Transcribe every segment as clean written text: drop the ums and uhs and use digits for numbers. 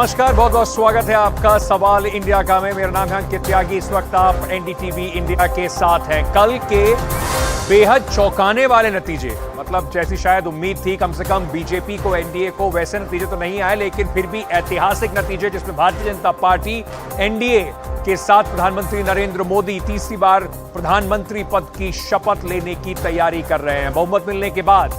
नमस्कार, बहुत बहुत स्वागत है आपका सवाल इंडिया का में। मेरा नाम है अंकित त्यागी। इस वक्त आप एनडीटीवी इंडिया के साथ हैं। कल के बेहद चौंकाने वाले नतीजे, मतलब जैसी शायद उम्मीद थी, कम से कम बीजेपी को, एनडीए को, वैसे नतीजे तो नहीं आए, लेकिन फिर भी ऐतिहासिक नतीजे जिसमें भारतीय जनता पार्टी एनडीए के साथ प्रधानमंत्री नरेंद्र मोदी तीसरी बार प्रधानमंत्री पद की शपथ लेने की तैयारी कर रहे हैं। बहुमत मिलने के बाद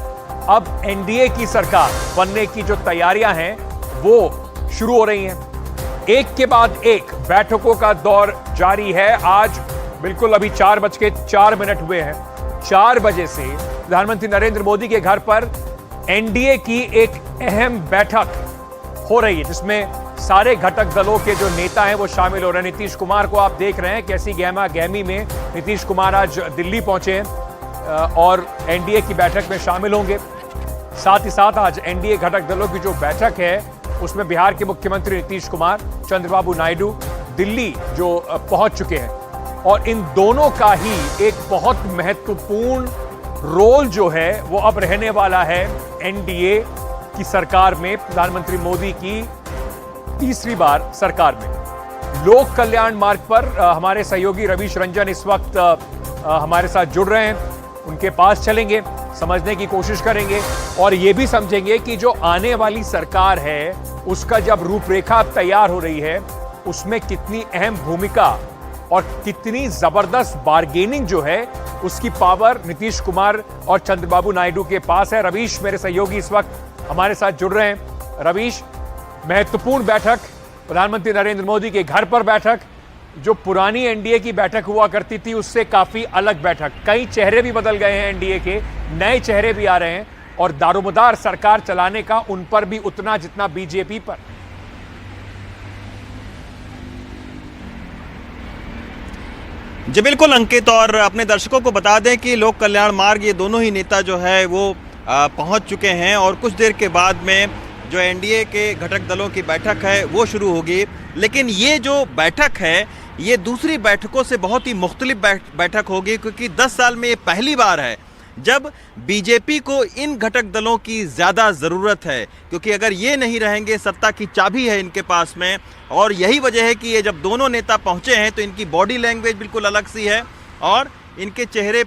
अब एनडीए की सरकार बनने की जो तैयारियां हैं वो शुरू हो रही हैं। एक के बाद एक बैठकों का दौर जारी है। आज बिल्कुल अभी 4:04 हुए हैं। 4 बजे से प्रधानमंत्री नरेंद्र मोदी के घर पर एनडीए की एक अहम बैठक हो रही है, जिसमें सारे घटक दलों के जो नेता हैं वो शामिल हो रहे हैं। नीतीश कुमार को आप देख रहे हैं कैसी गहमा गहमी में नीतीश कुमार आज दिल्ली पहुंचे हैं और एनडीए की बैठक में शामिल होंगे। साथ ही साथ आज एनडीए घटक दलों की जो बैठक है उसमें बिहार के मुख्यमंत्री नीतीश कुमार, चंद्रबाबू नायडू दिल्ली जो पहुंच चुके हैं, और इन दोनों का ही एक बहुत महत्वपूर्ण रोल जो है वो अब रहने वाला है एनडीए की सरकार में, प्रधानमंत्री मोदी की तीसरी बार सरकार में। लोक कल्याण मार्ग पर हमारे सहयोगी रवीश रंजन इस वक्त हमारे साथ जुड़ रहे हैं। उनके पास चलेंगे, समझने की कोशिश करेंगे और ये भी समझेंगे कि जो आने वाली सरकार है उसका जब रूपरेखा तैयार हो रही है उसमें कितनी अहम भूमिका और कितनी जबरदस्त बार्गेनिंग जो है उसकी पावर नीतीश कुमार और चंद्रबाबू नायडू के पास है। रवीश मेरे सहयोगी इस वक्त हमारे साथ जुड़ रहे हैं। रवीश, महत्वपूर्ण बैठक, प्रधानमंत्री नरेंद्र मोदी के घर पर बैठक, जो पुरानी एनडीए की बैठक हुआ करती थी उससे काफी अलग बैठक। कई चेहरे भी बदल गए हैं, एनडीए के नए चेहरे भी आ रहे हैं और दारोमदार सरकार चलाने का उन पर भी उतना जितना बीजेपी पर। जी बिल्कुल अंकित, और अपने दर्शकों को बता दें कि लोक कल्याण मार्ग ये दोनों ही नेता जो है वो पहुंच चुके हैं और कुछ देर के बाद में जो एनडीए के घटक दलों की बैठक है वो शुरू होगी। लेकिन ये जो बैठक है ये दूसरी बैठकों से बहुत ही मुख्तलिफ बैठक होगी, क्योंकि 10 साल में ये पहली बार है जब बीजेपी को इन घटक दलों की ज़्यादा ज़रूरत है, क्योंकि अगर ये नहीं रहेंगे, सत्ता की चाबी है इनके पास में, और यही वजह है कि ये जब दोनों नेता पहुंचे हैं तो इनकी बॉडी लैंग्वेज बिल्कुल अलग सी है और इनके चेहरे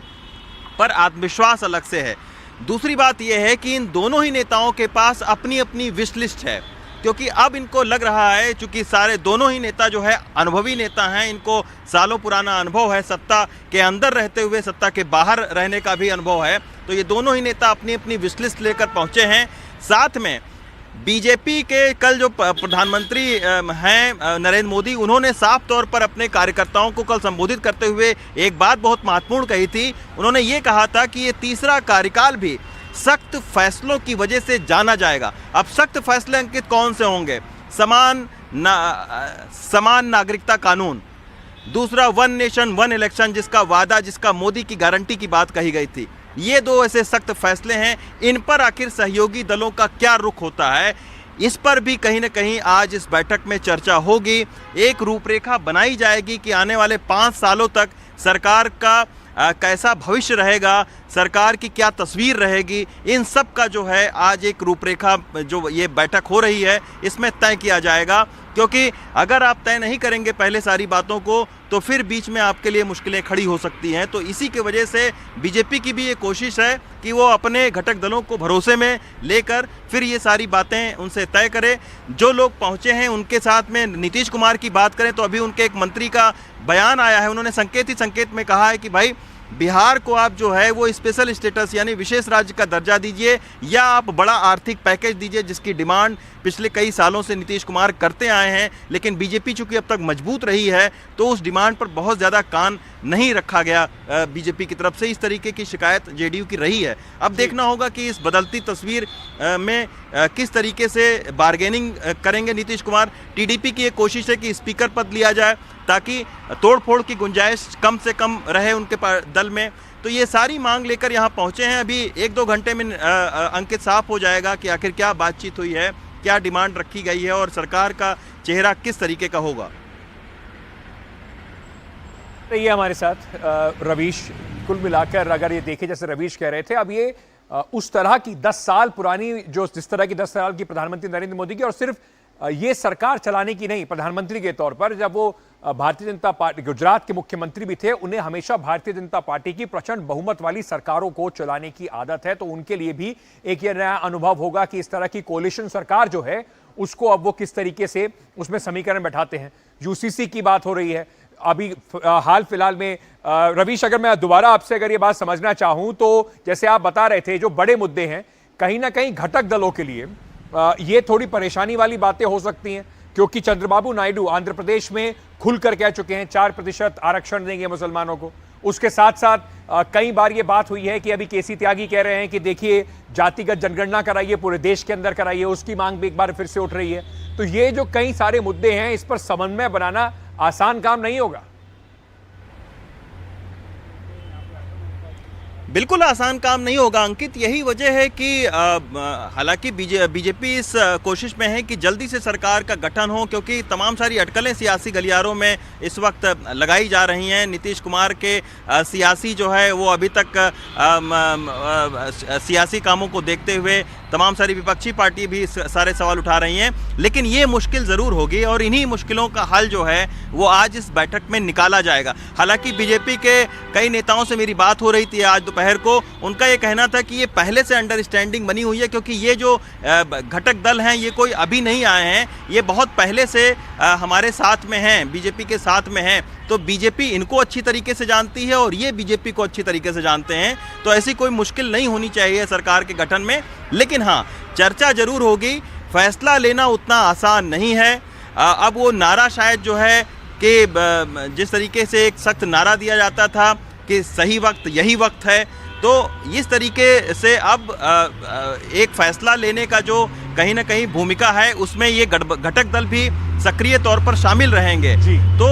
पर आत्मविश्वास अलग से है। दूसरी बात यह है कि इन दोनों ही नेताओं के पास अपनी अपनी विश लिस्ट है, क्योंकि अब इनको लग रहा है, चूंकि सारे दोनों ही नेता जो है अनुभवी नेता हैं, इनको सालों पुराना अनुभव है, सत्ता के अंदर रहते हुए सत्ता के बाहर रहने का भी अनुभव है, तो ये दोनों ही नेता अपनी अपनी विश लिस्ट लेकर पहुंचे हैं। साथ में बीजेपी के कल जो प्रधानमंत्री हैं नरेंद्र मोदी, उन्होंने साफ तौर पर अपने कार्यकर्ताओं को कल संबोधित करते हुए एक बात बहुत महत्वपूर्ण कही थी। उन्होंने ये कहा था कि ये तीसरा कार्यकाल भी सख्त फैसलों की वजह से जाना जाएगा। अब सख्त फैसले अंकित कौन से होंगे? समान नागरिकता कानून, दूसरा वन नेशन वन इलेक्शन, जिसका वादा, जिसका मोदी की गारंटी की बात कही गई थी। ये दो ऐसे सख्त फैसले हैं। इन पर आखिर सहयोगी दलों का क्या रुख होता है, इस पर भी कहीं ना कहीं आज इस बैठक में चर्चा होगी। एक रूपरेखा बनाई जाएगी कि आने वाले 5 सालों तक सरकार का कैसा भविष्य रहेगा, सरकार की क्या तस्वीर रहेगी, इन सब का जो है आज एक रूपरेखा जो ये बैठक हो रही है इसमें तय किया जाएगा। क्योंकि अगर आप तय नहीं करेंगे पहले सारी बातों को तो फिर बीच में आपके लिए मुश्किलें खड़ी हो सकती हैं। तो इसी की वजह से बीजेपी की भी ये कोशिश है कि वो अपने घटक दलों को भरोसे में लेकर फिर ये सारी बातें उनसे तय करे। जो लोग पहुंचे हैं उनके साथ में नीतीश कुमार की बात करें तो अभी उनके एक मंत्री का बयान आया है, उन्होंने संकेत ही संकेत में कहा है कि भाई बिहार को आप जो है वो स्पेशल स्टेटस यानी विशेष राज्य का दर्जा दीजिए या आप बड़ा आर्थिक पैकेज दीजिए, जिसकी डिमांड पिछले कई सालों से नीतीश कुमार करते आए हैं। लेकिन बीजेपी चूंकि अब तक मजबूत रही है तो उस डिमांड पर बहुत ज़्यादा कान नहीं रखा गया बीजेपी की तरफ से। इस तरीके की शिकायत जेडीयू की रही है। अब देखना होगा कि इस बदलती तस्वीर में किस तरीके से बार्गेनिंग करेंगे नीतीश कुमार। टीडीपी की एक कोशिश है कि स्पीकर पद लिया जाए ताकि तोड़फोड़ की गुंजाइश कम से कम रहे उनके दल में। तो ये सारी मांग लेकर यहाँ पहुँचे हैं। अभी 1-2 घंटे में अंकित साफ हो जाएगा कि आखिर क्या बातचीत हुई है, क्या डिमांड रखी गई है और सरकार का चेहरा किस तरीके का होगा। ये हमारे साथ रवीश, कुल मिलाकर अगर ये देखें जैसे रवीश कह रहे थे, अब ये उस तरह की 10 साल पुरानी जो जिस तरह की 10 साल की प्रधानमंत्री नरेंद्र मोदी की और सिर्फ ये सरकार चलाने की नहीं, प्रधानमंत्री के तौर पर जब वो भारतीय जनता पार्टी गुजरात के मुख्यमंत्री भी थे, उन्हें हमेशा भारतीय जनता पार्टी की प्रचंड बहुमत वाली सरकारों को चलाने की आदत है। तो उनके लिए भी एक ये नया अनुभव होगा कि इस तरह की कोलिशन सरकार जो है उसको अब वो किस तरीके से उसमें समीकरण बैठाते हैं। यूसीसी की बात हो रही है अभी हाल फिलहाल में। रवीश, अगर मैं दोबारा आपसे अगर ये बात समझना चाहूं तो जैसे आप बता रहे थे जो बड़े मुद्दे हैं कहीं ना कहीं घटक दलों के लिए ये थोड़ी परेशानी वाली बातें हो सकती हैं, क्योंकि चंद्रबाबू नायडू आंध्र प्रदेश में खुलकर कह चुके हैं 4% आरक्षण देंगे मुसलमानों को। उसके साथ साथ कई बार ये बात हुई है कि अभी केसी त्यागी कह रहे हैं कि देखिए जातिगत जनगणना कराइए, पूरे देश के अंदर कराइए, उसकी मांग भी एक बार फिर से उठ रही है। तो ये जो कई सारे मुद्दे हैं इस पर समन्वय बनाना आसान काम नहीं होगा। बिल्कुल आसान काम नहीं होगा अंकित। यही वजह है कि हालांकि बीजेपी इस कोशिश में है कि जल्दी से सरकार का गठन हो, क्योंकि तमाम सारी अटकलें सियासी गलियारों में इस वक्त लगाई जा रही हैं। नीतीश कुमार के सियासी जो है वो अभी तक सियासी कामों को देखते हुए तमाम सारी विपक्षी पार्टी भी सारे सवाल उठा रही हैं, लेकिन ये मुश्किल ज़रूर होगी और इन्हीं मुश्किलों का हल जो है वो आज इस बैठक में निकाला जाएगा। हालांकि बीजेपी के कई नेताओं से मेरी बात हो रही थी आज दोपहर को, उनका ये कहना था कि ये पहले से अंडरस्टैंडिंग बनी हुई है, क्योंकि ये जो घटक दल हैं ये कोई अभी नहीं आए हैं, ये बहुत पहले से हमारे साथ में हैं, बीजेपी के साथ में हैं। तो बीजेपी इनको अच्छी तरीके से जानती है और ये बीजेपी को अच्छी तरीके से जानते हैं, तो ऐसी कोई मुश्किल नहीं होनी चाहिए सरकार के गठन में। लेकिन हाँ, चर्चा जरूर होगी, फैसला लेना उतना आसान नहीं है। अब वो नारा शायद जो है कि जिस तरीके से एक सख्त नारा दिया जाता था कि सही वक्त यही वक्त है, तो इस तरीके से अब एक फैसला लेने का जो कहीं ना कहीं भूमिका है उसमें ये घटक दल भी सक्रिय तौर पर शामिल रहेंगे। तो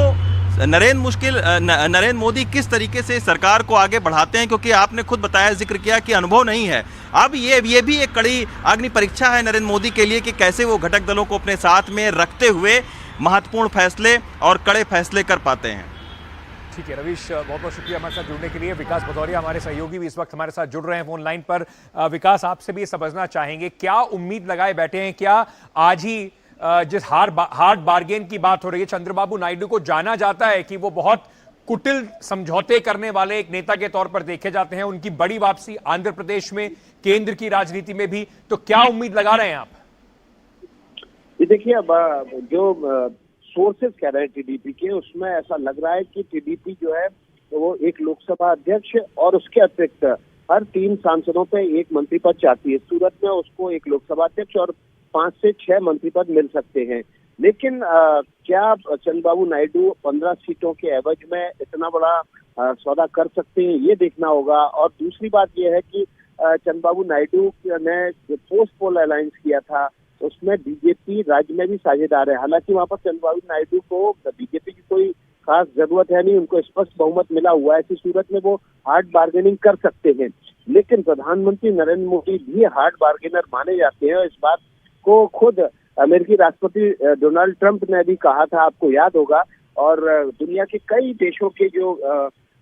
नरेंद्र मोदी किस तरीके से सरकार को आगे बढ़ाते हैं, क्योंकि आपने खुद बताया, जिक्र किया कि अनुभव नहीं है। अब ये भी एक कड़ी अग्नि परीक्षा है नरेंद्र मोदी के लिए कि कैसे वो घटक दलों को अपने साथ में रखते हुए महत्वपूर्ण फैसले और कड़े फैसले कर पाते हैं। ठीक है रवीश, बहुत बहुत शुक्रिया हमारे साथ जुड़ने के लिए। विकास भदौरिया हमारे सहयोगी भी इस वक्त हमारे साथ जुड़ रहे हैं फोन लाइन पर। विकास, आपसे भी समझना चाहेंगे, क्या उम्मीद लगाए बैठे हैं, क्या आज ही जिस हार्ड बार्गेन की बात हो रही है, चंद्रबाबू नायडू को जाना जाता है कि वो बहुत कुटिल समझौते करने वाले एक नेता के तौर पर देखे जाते हैं, उनकी बड़ी वापसी आंध्र प्रदेश में, केंद्र की राजनीति में भी, तो क्या उम्मीद लगा रहे हैं आप? ये देखिए, अब जो सोर्सेस कह रहे हैं टीडीपी के, उसमें ऐसा लग रहा है कि टीडीपी जो है वो एक लोकसभा अध्यक्ष और उसके अतिरिक्त हर 3 सांसदों पे एक मंत्री पद चाहती है। सूरत में उसको एक लोकसभा अध्यक्ष और 5 से 6 मंत्री पद मिल सकते हैं। लेकिन क्या चंद्रबाबू नायडू 15 सीटों के एवज में इतना बड़ा सौदा कर सकते हैं, ये देखना होगा। और दूसरी बात यह है कि चंद्रबाबू नायडू ने जो पोस्ट पोल अलायंस किया था उसमें बीजेपी राज्य में भी साझेदार है। हालांकि वहां पर चंद्रबाबू नायडू को बीजेपी की कोई खास जरूरत है नहीं, उनको स्पष्ट बहुमत मिला हुआ है, ऐसी सूरत में वो हार्ड बार्गेनिंग कर सकते हैं। लेकिन प्रधानमंत्री नरेंद्र मोदी भी हार्ड बार्गेनर माने जाते हैं और इस बात को खुद अमेरिकी राष्ट्रपति डोनाल्ड ट्रंप ने भी कहा था, आपको याद होगा। और दुनिया के कई देशों के जो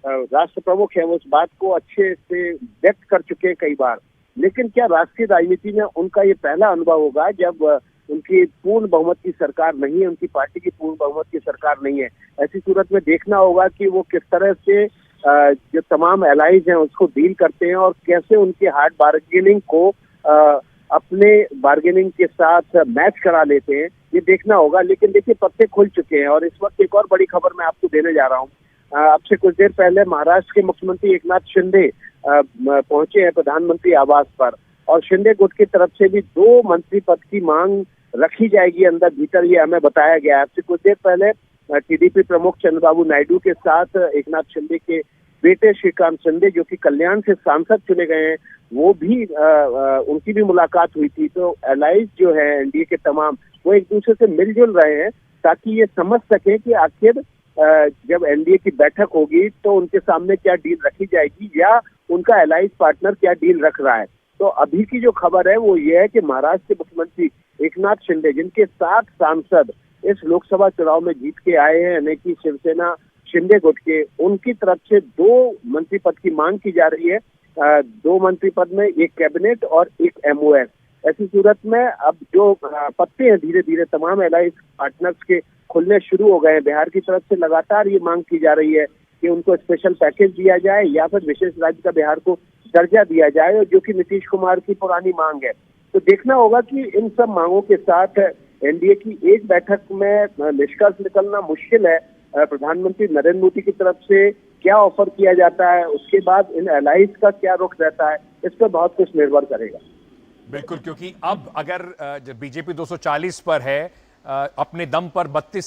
राष्ट्र प्रमुख हैं वो इस बात को अच्छे से व्यक्त कर चुके हैं कई बार। लेकिन क्या राष्ट्रीय राजनीति में उनका ये पहला अनुभव होगा जब उनकी पूर्ण बहुमत की सरकार नहीं है, उनकी पार्टी की पूर्ण बहुमत की सरकार नहीं है। ऐसी सूरत में देखना होगा कि वो किस तरह से जो तमाम एलाइज हैं उसको डील करते हैं और कैसे उनके हार्ड बार्गेनिंग को अपने बार्गेनिंग के साथ मैच करा लेते हैं, ये देखना होगा। लेकिन देखिए, पत्ते खुल चुके हैं और इस वक्त एक और बड़ी खबर मैं आपको देने जा रहा हूँ। अब से कुछ देर पहले महाराष्ट्र के मुख्यमंत्री एकनाथ शिंदे पहुंचे हैं प्रधानमंत्री आवास पर, और शिंदे गुट की तरफ से भी 2 मंत्री पद की मांग रखी जाएगी अंदर भीतर, ये हमें बताया गया है। अब से कुछ देर पहले टीडीपी प्रमुख चंद्रबाबू नायडू के साथ एकनाथ शिंदे के बेटे श्रीकांत शिंदे, जो कि कल्याण से सांसद चुने गए हैं, वो भी उनकी भी मुलाकात हुई थी। तो एलाइज जो है एनडीए के तमाम, वो एक दूसरे से मिलजुल रहे हैं ताकि ये समझ सके कि आखिर जब एनडीए की बैठक होगी तो उनके सामने क्या डील रखी जाएगी या उनका एलाइज पार्टनर क्या डील रख रहा है। तो अभी की जो खबर है वो ये है कि महाराष्ट्र के मुख्यमंत्री एकनाथ शिंदे, जिनके 7 सांसद इस लोकसभा चुनाव में जीत के आए हैं, यानी कि शिवसेना शिंदे गुट के, उनकी तरफ से 2 मंत्री पद की मांग की जा रही है। 2 मंत्री पद में एक कैबिनेट और एक एमओएस। ऐसी सूरत में अब जो पत्ते हैं धीरे धीरे तमाम एलायंस पार्टनर्स के खुलने शुरू हो गए हैं। बिहार की तरफ से लगातार ये मांग की जा रही है कि उनको स्पेशल पैकेज दिया जाए या फिर विशेष राज्य का बिहार को दर्जा दिया जाए, और जो कि नीतीश कुमार की पुरानी मांग है। तो देखना होगा कि इन सब मांगों के साथ एनडीए की एक बैठक में निष्कर्ष निकलना मुश्किल है। प्रधानमंत्री नरेंद्र मोदी की तरफ से क्या ऑफर किया जाता है, उसके बाद इन अलायंस का क्या रुख रहता है, इस पर बहुत कुछ निर्भर करेगा। बिल्कुल, क्योंकि अब अगर बीजेपी 240 पर है, अपने दम पर 32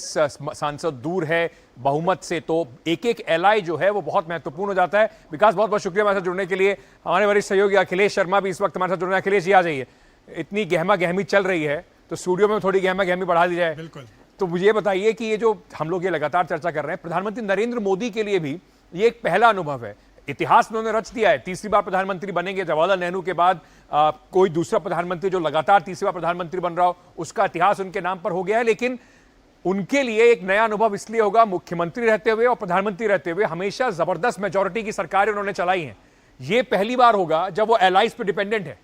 सांसद दूर है बहुमत से, तो एक एक एलाई जो है वो बहुत महत्वपूर्ण हो जाता है। विकास, बहुत बहुत शुक्रिया हमारे साथ जुड़ने के लिए। हमारे वरिष्ठ सहयोगी अखिलेश शर्मा भी इस वक्त हमारे साथ जुड़ रहे हैं। अखिलेश जी, आ जाइए। इतनी गहमा गहमी चल रही है तो स्टूडियो में थोड़ी गहमा गहमी बढ़ा दी जाए। बिल्कुल। तो मुझे बताइए कि ये जो हम लोग ये लगातार चर्चा कर रहे हैं, प्रधानमंत्री नरेंद्र मोदी के लिए भी ये एक पहला अनुभव है। इतिहास में उन्होंने रच दिया है, तीसरी बार प्रधानमंत्री बनेंगे। जवाहरलाल नेहरू के बाद कोई दूसरा प्रधानमंत्री जो लगातार तीसरी बार प्रधानमंत्री बन रहा हो, उसका इतिहास उनके नाम पर हो गया है। लेकिन उनके लिए एक नया अनुभव इसलिए होगा, मुख्यमंत्री रहते हुए और प्रधानमंत्री रहते हुए हमेशा जबरदस्त मेजॉरिटी की सरकारें उन्होंने चलाई हैं। ये पहली बार होगा जब वो एलाइज पे डिपेंडेंट है।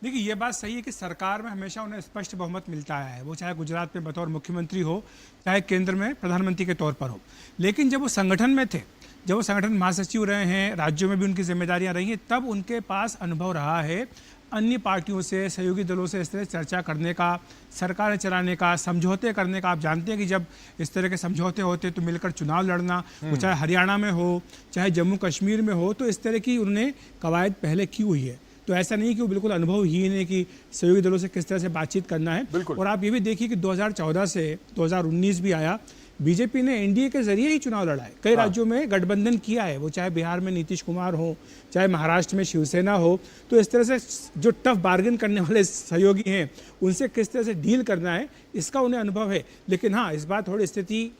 देखिए, ये बात सही है कि सरकार में हमेशा उन्हें स्पष्ट बहुमत मिलता है, वो चाहे गुजरात में बतौर मुख्यमंत्री हो, चाहे केंद्र में प्रधानमंत्री के तौर पर हो। लेकिन जब वो संगठन में थे, जब वो संगठन महासचिव रहे हैं, राज्यों में भी उनकी जिम्मेदारियां रही हैं, तब उनके पास अनुभव रहा है अन्य पार्टियों से, सहयोगी दलों से इस तरह चर्चा करने का, सरकारें चलाने का, समझौते करने का। आप जानते हैं कि जब इस तरह के समझौते होते तो मिलकर चुनाव लड़ना, वो चाहे हरियाणा में हो, चाहे जम्मू कश्मीर में हो, तो इस तरह की उन्होंने कवायद पहले की हुई है। तो ऐसा नहीं कि वो बिल्कुल अनुभवहीन है कि सहयोगी दलों से किस तरह से बातचीत करना है। और आप ये भी देखिए कि 2014 से 2019 भी आया, बीजेपी ने एनडीए के जरिए ही चुनाव लड़ा है। कई राज्यों में गठबंधन किया है, वो चाहे बिहार में नीतीश कुमार हो, चाहे महाराष्ट्र में शिवसेना हो। तो इस तरह से जो टफ बार्गेन करने वाले सहयोगी हैं, उनसे किस तरह से डील करना है, इसका उन्हें अनुभव है। लेकिन हाँ, इस बार थोड़ी स्थिति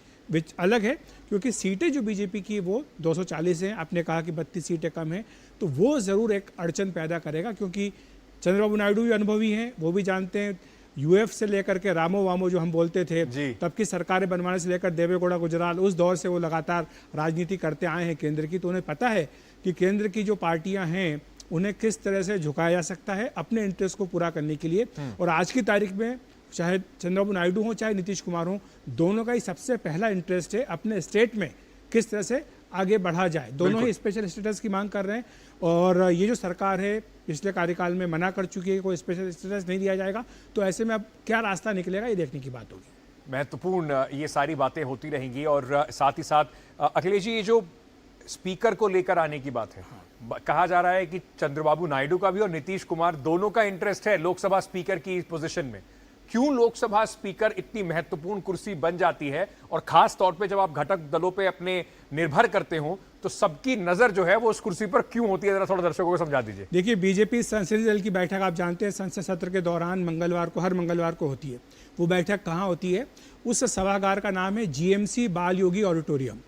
अलग है, क्योंकि सीटें जो बीजेपी की वो 240 हैं। आपने कहा कि 32 सीटें कम हैं, तो वो ज़रूर एक अड़चन पैदा करेगा, क्योंकि चंद्रबाबू नायडू भी अनुभवी हैं, वो भी जानते हैं। यूएफ से लेकर के रामो वामो जो हम बोलते थे, तब की सरकारें बनवाने से लेकर देवेगौड़ा गुजराल, उस दौर से वो लगातार राजनीति करते आए हैं केंद्र की। तो उन्हें पता है कि केंद्र की जो पार्टियां हैं उन्हें किस तरह से झुकाया जा सकता है अपने इंटरेस्ट को पूरा करने के लिए। और आज की तारीख में चाहे चंद्रबाबू नायडू हो, चाहे नीतीश कुमार हो, दोनों का ही सबसे पहला इंटरेस्ट है अपने स्टेट में किस तरह से आगे बढ़ा जाए। दोनों ही स्पेशल स्टेटस की मांग कर रहे हैं, और ये जो सरकार है पिछले कार्यकाल में मना कर चुकी है कि कोई स्पेशल स्टेटस नहीं दिया जाएगा। तो ऐसे में अब क्या रास्ता निकलेगा, ये देखने की बात होगी। महत्वपूर्ण ये सारी बातें होती रहेंगी। और साथ ही साथ अखिलेश जी, ये जो स्पीकर को लेकर आने की बात है, कहा जा रहा है कि चंद्रबाबू नायडू का भी और नीतीश कुमार दोनों का इंटरेस्ट है लोकसभा स्पीकर की पोजीशन में। क्यों लोकसभा स्पीकर इतनी महत्वपूर्ण कुर्सी बन जाती है, और खास तौर पे जब आप घटक दलों पे अपने निर्भर करते हो, तो सबकी नजर जो है वो उस कुर्सी पर क्यों होती है, जरा थोड़ा दर्शकों को समझा दीजिए। देखिए, बीजेपी संसदीय दल की बैठक आप जानते हैं संसद सत्र के दौरान मंगलवार को, हर मंगलवार को होती है। वो बैठक कहाँ होती है? उस सभागार का नाम है जीएमसी बाल योगी ऑडिटोरियम।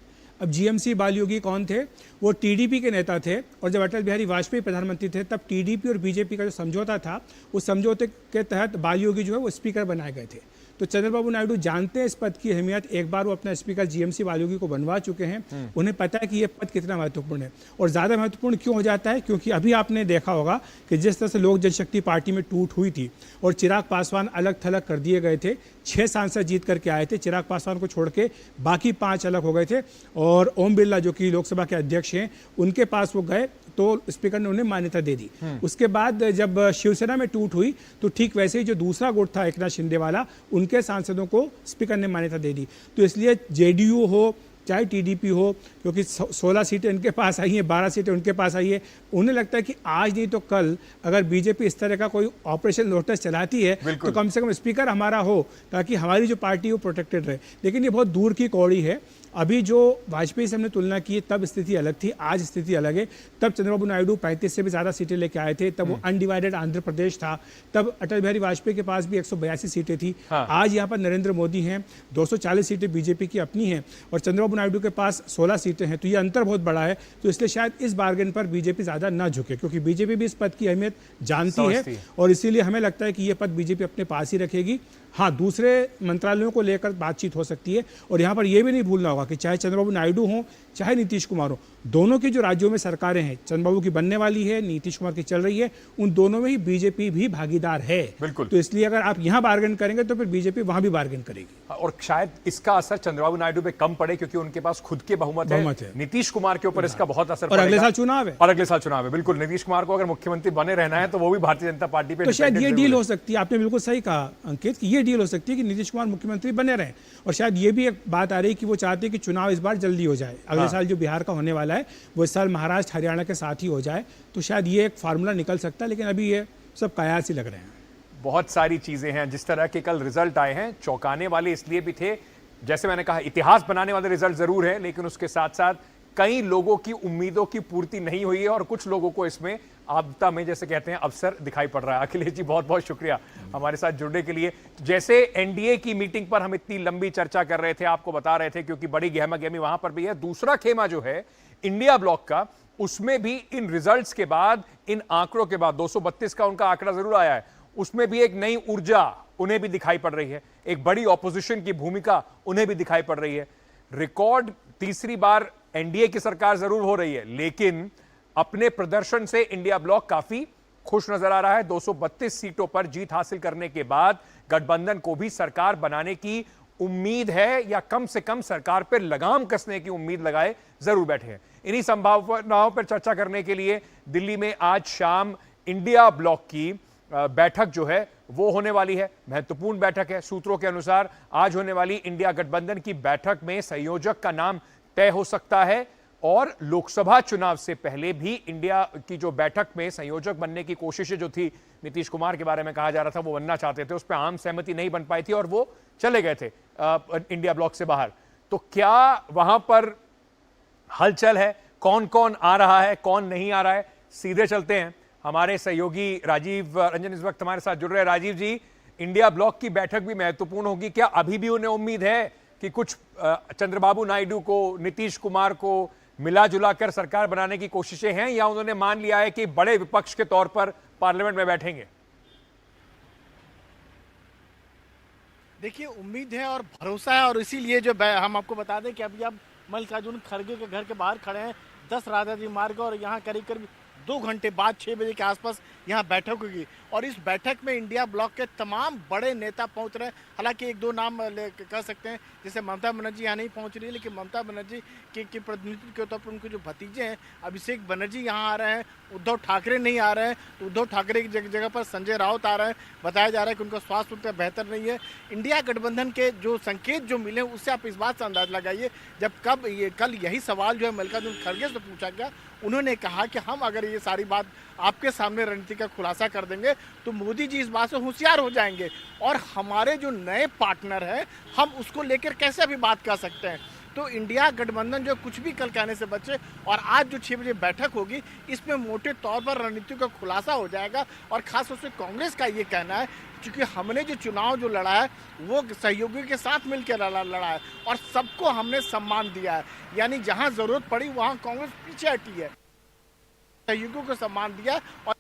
अब जीएमसी बाल योगी कौन थे? वो टीडीपी के नेता थे, और जब अटल बिहारी वाजपेयी प्रधानमंत्री थे तब टीडीपी और बीजेपी का जो समझौता था, उस समझौते के तहत बाल योगी जो है वो स्पीकर बनाए गए थे। तो चंद्रबाबू नायडू जानते हैं इस पद की अहमियत, एक बार वो अपना स्पीकर जीएमसी बाल योगी को बनवा चुके हैं। उन्हें पता है कि ये पद कितना महत्वपूर्ण है। और ज़्यादा महत्वपूर्ण क्यों हो जाता है? क्योंकि अभी आपने देखा होगा कि जिस तरह से लोक जनशक्ति पार्टी में टूट हुई थी और चिराग पासवान अलग थलग कर दिए गए थे, 6 सांसद जीत करके आए थे, चिराग पासवान को छोड़ के बाकी 5 अलग हो गए थे। और ओम बिरला जो कि लोकसभा के अध्यक्ष हैं, उनके पास वो गए तो स्पीकर ने उन्हें मान्यता दे दी। उसके बाद जब शिवसेना में टूट हुई तो ठीक वैसे ही जो दूसरा गुट था एकनाथ शिंदे वाला, उनके सांसदों को स्पीकर ने मान्यता दे दी। तो इसलिए जेडीयू हो चाहे टीडीपी हो, क्योंकि 16 सीटें इनके पास आई हैं, 12 सीटें उनके पास आई है, उन्हें लगता है कि आज नहीं तो कल अगर बीजेपी इस तरह का कोई ऑपरेशन लोटस चलाती है तो कम से कम स्पीकर हमारा हो, ताकि हमारी जो पार्टी है वो प्रोटेक्टेड रहे। लेकिन ये बहुत दूर की कौड़ी है। अभी जो वाजपेयी से हमने तुलना की तब स्थिति अलग थी, आज स्थिति अलग है। तब चंद्रबाबू नायडू 35 से भी ज़्यादा सीटें लेके आए थे, तब वो अनडिवाइडेड आंध्र प्रदेश था। तब अटल बिहारी वाजपेयी के पास भी 182 सीटें थी। आज यहाँ पर नरेंद्र मोदी हैं, 240 सीटें बीजेपी की अपनी हैं, और चंद्रबाबू नायडू के पास 16 सीटें हैं। तो ये अंतर बहुत बड़ा है। तो इसलिए शायद इस बार्गेन पर बीजेपी ज़्यादा ना झुके, क्योंकि बीजेपी भी इस पद की अहमियत जानती है, और इसीलिए हमें लगता है कि ये पद बीजेपी अपने पास ही रखेगी। हाँ, दूसरे मंत्रालयों को लेकर बातचीत हो सकती है। और यहाँ पर यह भी नहीं भूलना होगा कि चाहे चंद्रबाबू नायडू हों चाहे नीतीश कुमार हो, दोनों की जो राज्यों में सरकारें हैं, चंद्रबाबू की बनने वाली है, नीतीश कुमार की चल रही है, उन दोनों में ही बीजेपी भी भागीदार है। बिल्कुल। तो इसलिए अगर आप यहाँ बार्गेन करेंगे तो फिर बीजेपी वहां भी बार्गेन करेगी। और शायद इसका असर चंद्रबाबू नायडू पे कम पड़े क्योंकि उनके पास खुद के बहुमत है। नीतीश कुमार के ऊपर इसका बहुत असर और अगले साल चुनाव है। और अगले साल चुनाव है, बिल्कुल। नीतीश कुमार को अगर मुख्यमंत्री बने रहना है तो वो भी भारतीय जनता पार्टी पे तो शायद ये डील हो सकती है। आपने बिल्कुल सही कहा अंकित कि ये डील हो सकती है कि नीतीश कुमार मुख्यमंत्री बने रहें। और शायद ये भी एक बात आ रही है कि वो चाहते हैं कि चुनाव इस बार जल्दी हो जाए। अगले साल जो बिहार का होने वाला है वो इस साल महाराष्ट्र हरियाणा के साथ ही हो जाए, तो शायद ये एक फार्मूला निकल सकता है। लेकिन अभी ये सब कयास ही लग रहे हैं। बहुत सारी चीजें हैं। जिस तरह के कल रिजल्ट आए हैं, चौंकाने वाले इसलिए भी थे, जैसे मैंने कहा, इतिहास बनाने वाले रिजल्ट जरूर है, लेकिन उसके साथ साथ कई लोगों की उम्मीदों की पूर्ति नहीं हुई है और कुछ लोगों को इसमें आपदा में, जैसे कहते हैं, अवसर दिखाई पड़ रहा है। अखिलेश जी, बहुत बहुत शुक्रिया हमारे साथ जुड़ने के लिए। जैसे एनडीए की मीटिंग पर हम इतनी लंबी चर्चा कर रहे थे, आपको बता रहे थे, क्योंकि बड़ी गहमा गहमी वहां पर भी है। दूसरा खेमा जो है इंडिया ब्लॉक का, उसमें भी इन रिजल्ट्स के बाद, इन आंकड़ों के बाद, 232 का उनका आंकड़ा जरूर आया है, उसमें भी एक नई ऊर्जा उन्हें भी दिखाई पड़ रही है। एक बड़ी ऑपोजिशन की भूमिका उन्हें भी दिखाई पड़ रही है। रिकॉर्ड तीसरी बार एनडीए की सरकार जरूर हो रही है, लेकिन अपने प्रदर्शन से इंडिया ब्लॉक काफी खुश नजर आ रहा है। 232 सीटों पर जीत हासिल करने के बाद गठबंधन को भी सरकार बनाने की उम्मीद है, या कम से कम सरकार पर लगाम कसने की उम्मीद लगाए जरूर बैठे हैं। इन्हीं संभावनाओं पर चर्चा करने के लिए दिल्ली में आज शाम इंडिया ब्लॉक की बैठक जो है वो होने वाली है। महत्वपूर्ण बैठक है। सूत्रों के अनुसार आज होने वाली इंडिया गठबंधन की बैठक में संयोजक का नाम तय हो सकता है और लोकसभा चुनाव से पहले भी इंडिया की जो बैठक में संयोजक बनने की कोशिशें जो थी, नीतीश कुमार के बारे में कहा जा रहा था वो बनना चाहते थे, उस पर आम सहमति नहीं बन पाई थी और वो चले गए थे इंडिया ब्लॉक से बाहर। तो क्या वहां पर हलचल है? कौन कौन आ रहा है, कौन नहीं आ रहा है? सीधे चलते हैं। हमारे सहयोगी राजीव रंजन इस वक्त हमारे साथ जुड़ रहे हैं। राजीव जी, इंडिया ब्लॉक की बैठक भी महत्वपूर्ण होगी। क्या अभी भी उन्हें उम्मीद है कि कुछ चंद्रबाबू नायडू को, नीतीश कुमार को मिला जुला कर सरकार बनाने की कोशिशें हैं, या उन्होंने मान लिया है कि बड़े विपक्ष के तौर पर पार्लियामेंट में बैठेंगे? देखिए, उम्मीद है और भरोसा है, और इसीलिए जो हम आपको बता दें कि अभी आप मल्लिकार्जुन खड़गे के घर के बाहर खड़े हैं, 10 राजाजी मार्ग, और यहाँ करीब करीब 2 घंटे बाद 6 बजे के आसपास यहाँ बैठक होगी। और इस बैठक में इंडिया ब्लॉक के तमाम बड़े नेता पहुँच रहे हैं। हालांकि 1-2 नाम कह सकते हैं, जैसे ममता बनर्जी यहाँ नहीं पहुँच रही है, लेकिन ममता बनर्जी के प्रतिनिधित्व के तौर पर उनके जो भतीजे हैं अभिषेक बनर्जी यहाँ आ रहे हैं। उद्धव ठाकरे नहीं आ रहे हैं, तो उद्धव ठाकरे की जगह पर संजय राउत आ रहे हैं। बताया जा रहा है कि उनका स्वास्थ्य उतना बेहतर नहीं है। इंडिया गठबंधन के जो संकेत जो मिले, उससे आप इस बात से अंदाज लगाइए, जब कल यही सवाल जो है मल्लिकार्जुन खड़गे से पूछा गया, उन्होंने कहा कि हम अगर ये सारी बात आपके सामने रणनीति का खुलासा कर देंगे तो मोदी जी इस बात से होशियार हो जाएंगे, और हमारे जो नए पार्टनर हैं हम उसको लेकर कैसे अभी बात कर सकते हैं। तो इंडिया गठबंधन जो कुछ भी कल कहने से बचे, और आज जो 6 बजे बैठक होगी, इसमें मोटे तौर पर रणनीति का खुलासा हो जाएगा। और खासतौर से कांग्रेस का ये कहना है, क्योंकि हमने जो चुनाव जो लड़ा है वो सहयोगियों के साथ मिलकर लड़ा है और सबको हमने सम्मान दिया है, यानी जहां जरूरत पड़ी वहां कांग्रेस पीछे हटी है, सहयोगियों को सम्मान दिया। और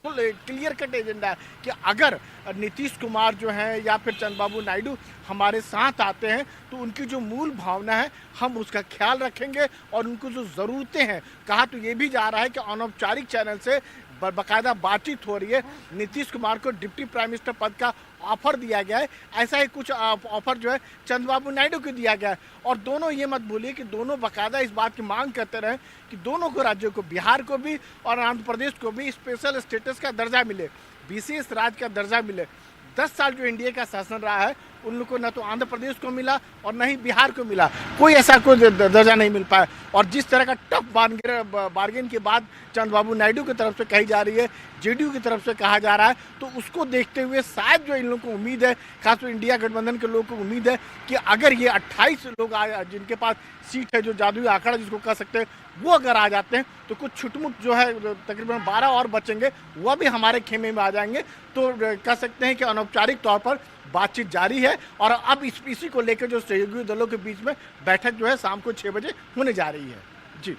क्लियर कट एजेंडा है कि अगर नीतीश कुमार जो हैं या फिर चंद्रबाबू नायडू हमारे साथ आते हैं तो उनकी जो मूल भावना है हम उसका ख्याल रखेंगे, और उनको जो ज़रूरतें हैं, कहा तो ये भी जा रहा है कि अनौपचारिक चैनल से बाकायदा बातचीत हो रही है। नीतीश कुमार को डिप्टी प्राइम मिनिस्टर पद का ऑफर दिया गया है, ऐसा ही कुछ ऑफर जो है चंद्रबाबू नायडू को दिया गया है। और दोनों ये मत भूलिए कि दोनों बाकायदा इस बात की मांग करते रहे कि दोनों को राज्यों को, बिहार को भी और आंध्र प्रदेश को भी स्पेशल स्टेटस का दर्जा मिले, विशेष राज्य का दर्जा मिले। 10 साल जो एनडीए का शासन रहा है उन लोगों को न तो आंध्र प्रदेश को मिला और न ही बिहार को मिला, कोई ऐसा कोई दर्जा नहीं मिल पाया। और जिस तरह का टफ बार्गेन की बात चंद्रबाबू नायडू की तरफ से कही जा रही है, जेडीयू की तरफ से कहा जा रहा है, तो उसको देखते हुए शायद जो इन लोगों को उम्मीद है, खासकर इंडिया गठबंधन के लोगों को उम्मीद है कि अगर ये 28 लोग जिनके पास सीट है, जो जादुई आंकड़ा जिसको कह सकते हैं, वो अगर आ जाते हैं तो कुछ छुटमुट जो है तकरीबन 12 और बचेंगे, वह भी हमारे खेमे में आ जाएंगे। तो कह सकते हैं कि अनौपचारिक तौर पर बातचीत जारी है, और अब इसी को लेकर जो सहयोगी दलों के बीच में बैठक जो है शाम को 6 बजे होने जा रही है। जी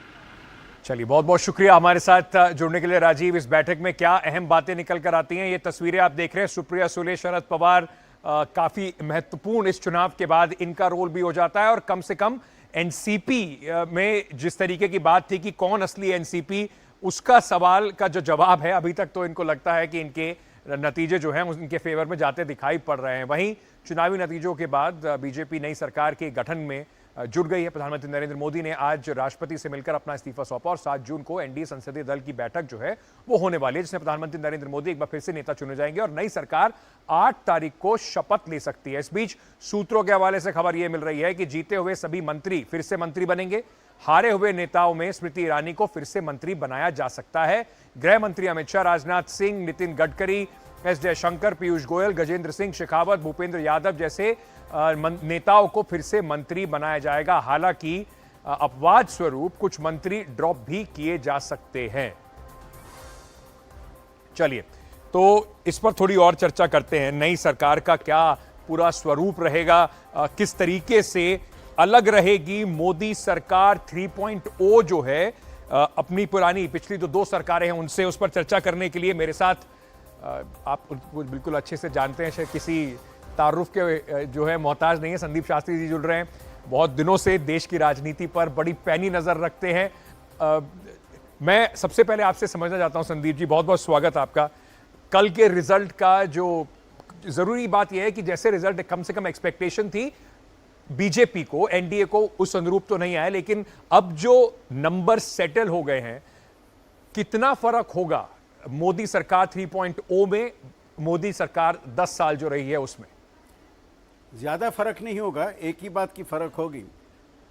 चलिए, बहुत बहुत शुक्रिया हमारे साथ जुड़ने के लिए राजीव। इस बैठक में क्या अहम बातें निकल कर आती हैं, ये तस्वीरें आप देख रहे हैं। सुप्रिया सुले, शरद पवार, काफी महत्वपूर्ण इस चुनाव के बाद इनका रोल भी हो जाता है। और कम से कम एनसीपी में जिस तरीके की बात थी कि कौन असली एनसीपी, उसका सवाल का जो जवाब है, अभी तक तो इनको लगता है कि इनके नतीजे जो हैं उनके फेवर में जाते दिखाई पड़ रहे हैं। वहीं चुनावी नतीजों के बाद बीजेपी नई सरकार के गठन में जुट गई है। प्रधानमंत्री नरेंद्र मोदी ने आज राष्ट्रपति से मिलकर अपना इस्तीफा सौंपा और 7 जून को एनडीए संसदीय दल की बैठक जो है वो होने वाली है, जिसमें प्रधानमंत्री नरेंद्र मोदी एक बार फिर से नेता चुने जाएंगे और नई सरकार 8 तारीख को शपथ ले सकती है। इस बीच सूत्रों के हवाले से खबर यह मिल रही है कि जीते हुए सभी मंत्री फिर से मंत्री बनेंगे। हारे हुए नेताओं में स्मृति ईरानी को फिर से मंत्री बनाया जा सकता है। गृह मंत्री अमित शाह, राजनाथ सिंह, नितिन गडकरी, एस जयशंकर, पीयूष गोयल, गजेंद्र सिंह शेखावत, भूपेंद्र यादव जैसे नेताओं को फिर से मंत्री बनाया जाएगा। हालांकि अपवाद स्वरूप कुछ मंत्री ड्रॉप भी किए जा सकते हैं। चलिए, तो इस पर थोड़ी और चर्चा करते हैं। नई सरकार का क्या पूरा स्वरूप रहेगा, किस तरीके से अलग रहेगी मोदी सरकार 3.0 जो है अपनी पुरानी पिछली जो 2 सरकारें हैं उनसे, उस पर चर्चा करने के लिए मेरे साथ आप उनको बिल्कुल अच्छे से जानते हैं, शायद किसी तारुफ के जो है मोहताज नहीं है, संदीप शास्त्री जी जुड़ रहे हैं। बहुत दिनों से देश की राजनीति पर बड़ी पैनी नजर रखते हैं। मैं सबसे पहले आपसे समझना चाहता हूं संदीप जी, बहुत बहुत स्वागत आपका। कल के रिजल्ट का जो जरूरी बात यह है कि जैसे रिजल्ट कम से कम एक्सपेक्टेशन थी बीजेपी को, एनडीए को उस अनुरूप तो नहीं आया, लेकिन अब जो नंबर सेटल हो गए हैं, कितना फर्क होगा मोदी सरकार 3.0 में मोदी सरकार 10 साल जो रही है उसमें? ज़्यादा फर्क नहीं होगा, एक ही बात की फर्क होगी,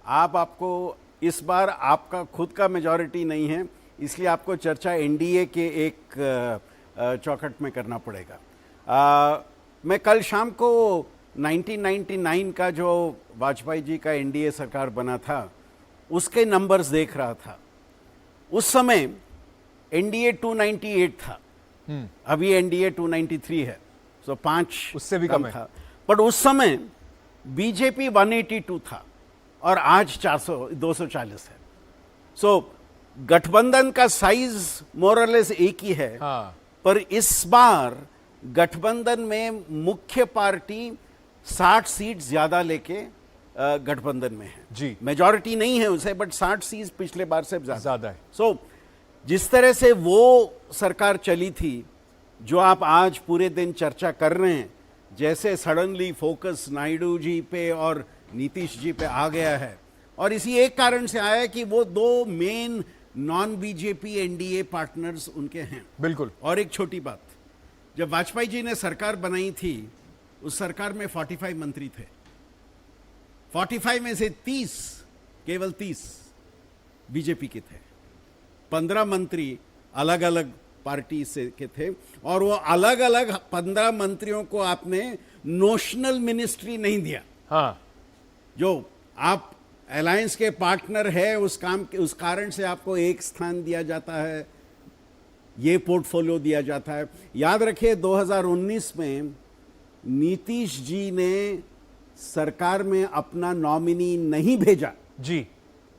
आपको इस बार आपका खुद का मेजॉरिटी नहीं है, इसलिए आपको चर्चा एनडीए के एक चौखट में करना पड़ेगा। मैं कल शाम को 1999 का जो वाजपेयी जी का एनडीए सरकार बना था उसके नंबर्स देख रहा था। उस समय एनडीए 298 था, अभी एनडीए 293 है, सो 5 उससे भी कम था। पर उस समय बीजेपी 182 था और आज 240 है। सो गठबंधन का साइज मोरलेस एक ही है। हाँ। पर इस बार गठबंधन में मुख्य पार्टी 60 सीट ज्यादा लेके गठबंधन में है जी। मेजॉरिटी नहीं है उसे, बट 60 सीट पिछले बार से ज्यादा है। सो जिस तरह से वो सरकार चली थी, जो आप आज पूरे दिन चर्चा कर रहे हैं, जैसे सडनली फोकस नायडू जी पे और नीतीश जी पे आ गया है, और इसी एक कारण से आया कि वो 2 main non BJP NDA partners उनके हैं। बिल्कुल। और एक छोटी बात, जब वाजपेयी जी ने सरकार बनाई थी, उस सरकार में 45 मंत्री थे। 45 में से 30, केवल 30 बीजेपी के थे। 15 मंत्री अलग अलग पार्टी से के थे, और वो अलग अलग 15 मंत्रियों को आपने नोशनल मिनिस्ट्री नहीं दिया। हाँ। जो आप अलायंस के पार्टनर है, उस कारण से आपको एक स्थान दिया जाता है, ये पोर्टफोलियो दिया जाता है। याद रखिए 2019 में नीतीश जी ने सरकार में अपना नॉमिनी नहीं भेजा जी,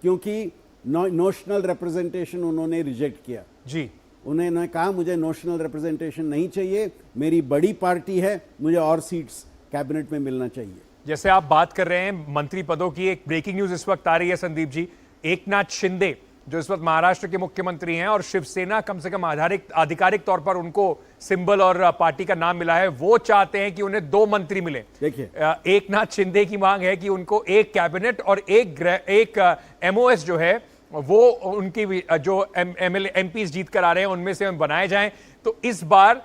क्योंकि नोशनल रिप्रेजेंटेशन उन्होंने रिजेक्ट किया जी। उन्होंने कहा मुझे नोशनल रिप्रेजेंटेशन नहीं चाहिए, मेरी बड़ी पार्टी है, मुझे और सीट्स कैबिनेट में मिलना चाहिए। जैसे आप बात कर रहे हैं मंत्री पदों की, एक ब्रेकिंग न्यूज इस वक्त आ रही है संदीप जी। एकनाथ शिंदे जो इस वक्त महाराष्ट्र के मुख्यमंत्री हैं और शिवसेना कम से कम आधिकारिक तौर पर उनको सिंबल और पार्टी का नाम मिला है, वो चाहते हैं कि उन्हें 2 मंत्री मिले। देखिए, एकनाथ शिंदे की मांग है कि उनको एक कैबिनेट और एक एमओएस जो है वो उनकी जो एमपीज जीत कर आ रहे हैं उनमें से बनाए जाएं। तो इस बार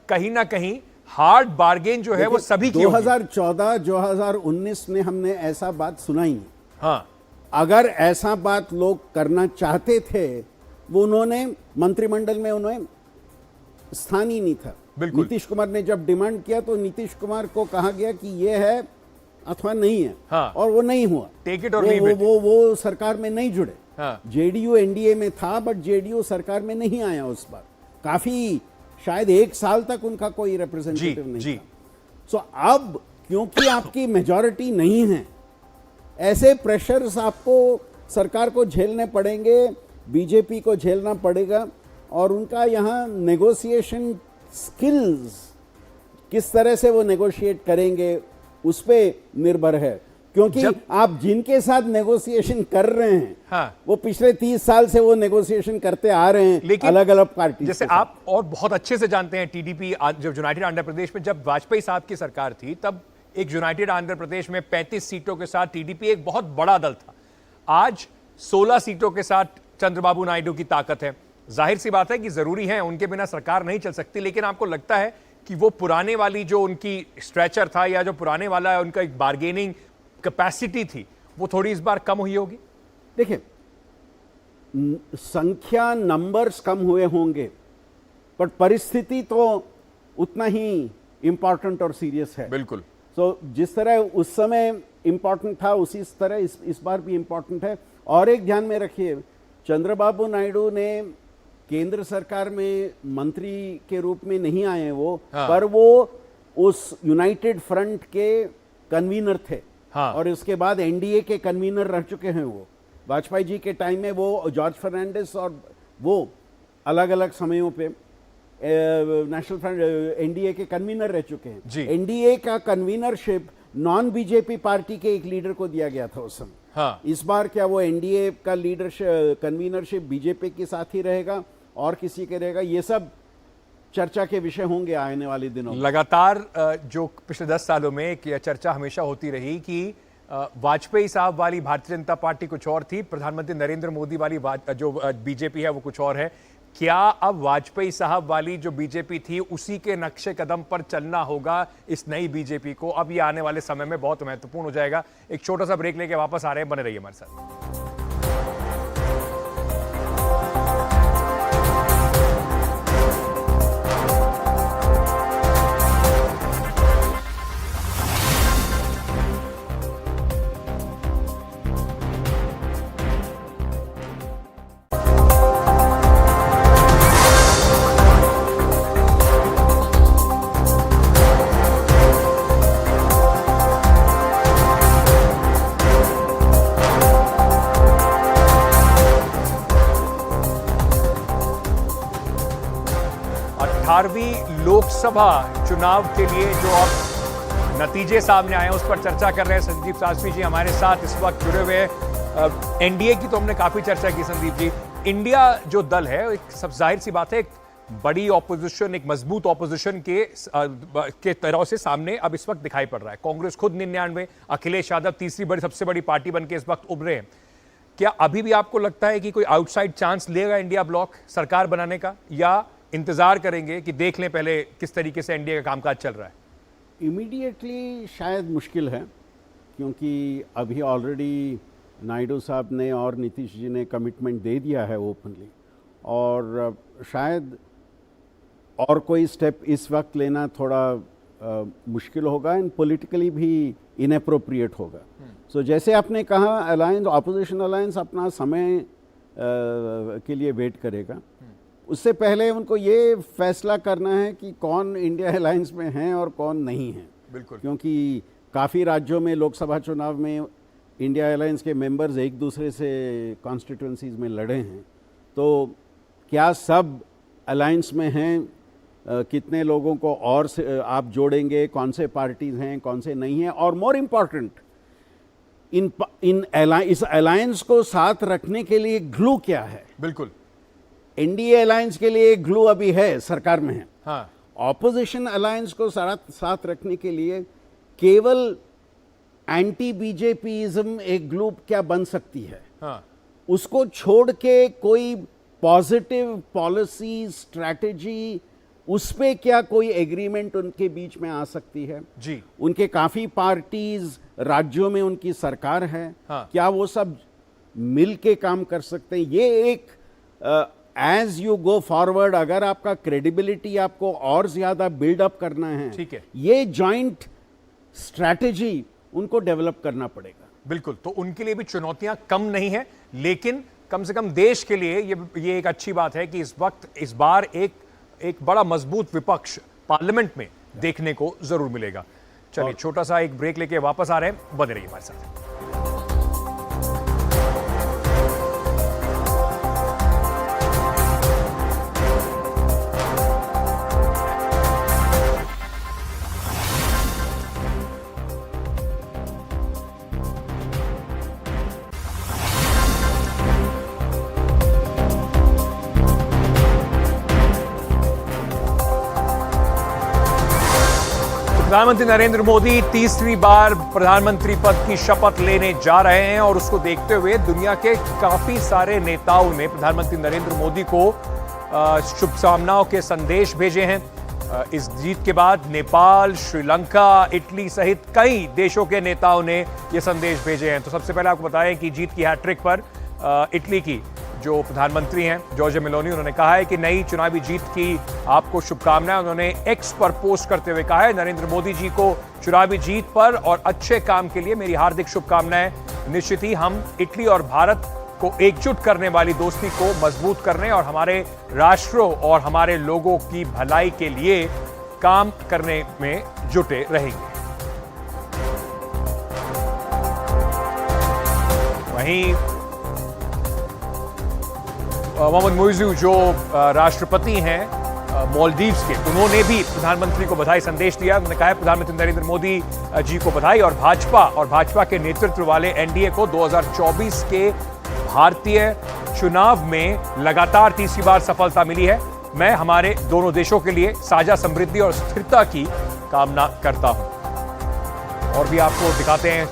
कहीं ना कहीं हार्ड बार्गेन जो है वो सभी की 2014-2019 में हमने ऐसा बात सुना ही नहीं। हाँ, अगर ऐसा बात लोग करना चाहते थे, वो उन्होंने मंत्रिमंडल में उन्हें स्थान ही नहीं था। नीतीश कुमार ने जब डिमांड किया तो नीतीश कुमार को कहा गया कि ये है अथवा नहीं है। हाँ। और वो नहीं हुआ, टेक इट और लीव इट। वो सरकार में नहीं जुड़े। हाँ। जेडीयू एनडीए में था, बट जेडीयू सरकार में नहीं आया उस बार। काफी शायद 1 साल तक उनका कोई रिप्रेजेंटेटिव नहीं था। सो अब क्योंकि आपकी मेजॉरिटी नहीं है, ऐसे प्रेशर्स आपको सरकार को झेलने पड़ेंगे, बीजेपी को झेलना पड़ेगा, और उनका यहाँ नेगोशिएशन स्किल्स किस तरह से वो नेगोशिएट करेंगे उस पे निर्भर है, क्योंकि आप जिनके साथ नेगोशिएशन कर रहे हैं हाँ। वो पिछले 30 साल से वो नेगोशिएशन करते आ रहे हैं, लेकिन अलग अलग पार्टी। जैसे आप और बहुत अच्छे से जानते हैं, टीडीपी जब यूनाइटेड आंध्र प्रदेश में जब वाजपेयी साहब की सरकार थी, तब एक यूनाइटेड आंध्र प्रदेश में 35 सीटों के साथ टीडीपी एक बहुत बड़ा दल था। आज 16 सीटों के साथ चंद्रबाबू नायडू की ताकत है। जाहिर सी बात है कि जरूरी है, उनके बिना सरकार नहीं चल सकती, लेकिन आपको लगता है कि वो पुराने वाली जो उनकी स्ट्रेचर था या जो पुराने वाला उनका एक बार्गेनिंग कैपेसिटी थी, वो थोड़ी इस बार कम हुई होगी? देखिए, संख्या नंबर्स कम हुए होंगे, पर परिस्थिति तो उतना ही इंपॉर्टेंट और सीरियस है। बिल्कुल। तो जिस तरह उस समय इंपॉर्टेंट था, उसी तरह इस बार भी इंपॉर्टेंट है। और एक ध्यान में रखिए, चंद्रबाबू नायडू ने केंद्र सरकार में मंत्री के रूप में नहीं आए वो, हाँ। पर वो उस यूनाइटेड फ्रंट के कन्वीनर थे, हाँ। और इसके बाद एनडीए के कन्वीनर रह चुके हैं। वो वाजपेयी जी के टाइम में वो जॉर्ज फर्नांडिस और वो अलग अलग समयों पे नेशनल फ्रंट एनडीए के कन्वीनर रह चुके जी। हैं। एनडीए का कन्वीनरशिप नॉन बीजेपी पार्टी के एक लीडर को दिया गया था उस समय। हाँ। इस बार क्या वो एनडीए का लीडरशिप कन्वीनरशिप बीजेपी के साथ ही रहेगा और किसी के रहेगा, ये सब चर्चा के विषय होंगे आने वाले दिनों में। लगातार जो पिछले 10 सालों में एक चर्चा हमेशा होती रही कि वाजपेयी साहब वाली भारतीय जनता पार्टी कुछ और थी, प्रधानमंत्री नरेंद्र मोदी वाली जो बीजेपी है वो कुछ और है। क्या अब वाजपेयी साहब वाली जो बीजेपी थी उसी के नक्शे कदम पर चलना होगा इस नई बीजेपी को? अब ये आने वाले समय में बहुत महत्वपूर्ण हो जाएगा। एक छोटा सा ब्रेक लेके वापस आ रहे हैं, बने रहिए हमारे साथ। लोकसभा चुनाव के लिए जो अब नतीजे सामने आए हैं उस पर चर्चा कर रहे हैं संदीप शास्त्री जी हमारे साथ इस वक्त जुड़े हुए हैं। एनडीए की तो हमने काफी चर्चा की संदीप जी। इंडिया जो दल है, एक सब जाहिर सी बात है, एक बड़ी ऑपोजिशन, एक मजबूत ऑपोजिशन के तरह से सामने अब इस वक्त दिखाई पड़ रहा है। कांग्रेस खुद 99, अखिलेश यादव तीसरी बड़ी सबसे बड़ी पार्टी बनकर इस वक्त उभरे हैं। क्या अभी भी आपको लगता है कि कोई आउटसाइड चांस लेगा इंडिया ब्लॉक सरकार बनाने का, या इंतजार करेंगे कि देख लें पहले किस तरीके से एनडीए का कामकाज चल रहा है? इमीडिएटली शायद मुश्किल है, क्योंकि अभी ऑलरेडी नायडू साहब ने और नीतीश जी ने कमिटमेंट दे दिया है ओपनली, और शायद और कोई स्टेप इस वक्त लेना थोड़ा मुश्किल होगा एंड पॉलिटिकली भी इनअप्रोप्रिएट होगा। सो जैसे आपने कहा, अलायंस, ऑपोजिशन अलायंस अपना समय के लिए वेट करेगा। उससे पहले उनको ये फैसला करना है कि कौन इंडिया अलायंस में है और कौन नहीं है। बिल्कुल। क्योंकि काफ़ी राज्यों में लोकसभा चुनाव में इंडिया अलायंस के मेंबर्स एक दूसरे से कॉन्स्टिट्यूंसीज में लड़े हैं, तो क्या सब अलायंस में हैं, कितने लोगों को और से आप जोड़ेंगे, कौन से पार्टीज हैं, कौन से नहीं हैं, और मोर इम्पॉर्टेंट इस अलायंस को साथ रखने के लिए ग्लू क्या है। बिल्कुल। एनडीए अलायंस के लिए ग्लू अभी है, सरकार में है। हाँ। ऑपोजिशन अलायंस को साथ रखने के लिए केवल एंटी बीजेपीइज्म एक ग्लू क्या बन सकती है। हाँ। उसको छोड़ के कोई पॉजिटिव पॉलिसी स्ट्रैटेजी, उस पे क्या कोई एग्रीमेंट उनके बीच में आ सकती है जी? उनके काफी पार्टीज राज्यों में उनकी सरकार है। हाँ। क्या वो सब मिल के काम कर सकते हैं? ये एक एज यू गो फॉरवर्ड, अगर आपका क्रेडिबिलिटी आपको और ज्यादा बिल्डअप करना है, ठीक है, ये जॉइंट स्ट्रैटेजी उनको डेवलप करना पड़ेगा। बिल्कुल। तो उनके लिए भी चुनौतियां कम नहीं है, लेकिन कम से कम देश के लिए ये एक अच्छी बात है कि इस वक्त इस बार एक बड़ा मजबूत विपक्ष पार्लियामेंट में देखने को जरूर मिलेगा। चलिए छोटा सा एक ब्रेक लेके वापस आ रहे हैं, बने रहिए हमारे साथ। प्रधानमंत्री नरेंद्र मोदी तीसरी बार प्रधानमंत्री पद की शपथ लेने जा रहे हैं और उसको देखते हुए दुनिया के काफी सारे नेताओं ने प्रधानमंत्री नरेंद्र मोदी को शुभकामनाओं के संदेश भेजे हैं। इस जीत के बाद नेपाल, श्रीलंका, इटली सहित कई देशों के नेताओं ने यह संदेश भेजे हैं। तो सबसे पहले आपको बताएं कि जीत की हैट्रिक पर इटली की जो प्रधानमंत्री हैं जॉर्जिया मेलोनी, उन्होंने कहा है कि नई चुनावी जीत की आपको शुभकामनाएं। उन्होंने एक्स पर पोस्ट करते हुए कहा है, नरेंद्र मोदी जी को चुनावी जीत पर और अच्छे काम के लिए मेरी हार्दिक शुभकामनाएं। निश्चित ही हम इटली और भारत को एकजुट करने वाली दोस्ती को मजबूत करने और हमारे राष्ट्रों और हमारे लोगों की भलाई के लिए काम करने में जुटे रहेंगे। वहीं मोहम्मद मुइज़ू जो राष्ट्रपति हैं मालदीव्स के, उन्होंने भी प्रधानमंत्री को बधाई संदेश दिया। उन्होंने कहा प्रधानमंत्री नरेंद्र मोदी जी को बधाई और भाजपा के नेतृत्व वाले एनडीए को 2024 के भारतीय चुनाव में लगातार तीसरी बार सफलता मिली है। मैं हमारे दोनों देशों के लिए साझा समृद्धि और स्थिरता की कामना करता हूं। और भी आपको दिखाते हैं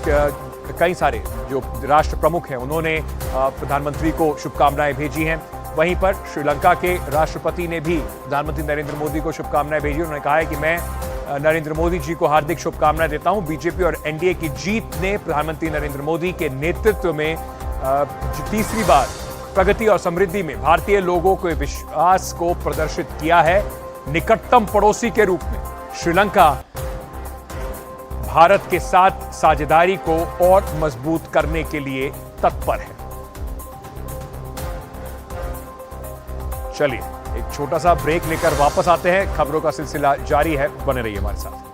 कई सारे जो राष्ट्र प्रमुख हैं उन्होंने प्रधानमंत्री को शुभकामनाएं भेजी हैं। वहीं पर श्रीलंका के राष्ट्रपति ने भी प्रधानमंत्री नरेंद्र मोदी को शुभकामनाएं भेजी। उन्होंने कहा है कि मैं नरेंद्र मोदी जी को हार्दिक शुभकामनाएं देता हूं। बीजेपी और एनडीए की जीत ने प्रधानमंत्री नरेंद्र मोदी के नेतृत्व में तीसरी बार प्रगति और समृद्धि में भारतीय लोगों के विश्वास को प्रदर्शित किया है। निकटतम पड़ोसी के रूप में श्रीलंका भारत के साथ साझेदारी को और मजबूत करने के लिए तत्पर है। चलिए एक छोटा सा ब्रेक लेकर वापस आते हैं। खबरों का सिलसिला जारी है, बने रहिए हमारे साथ।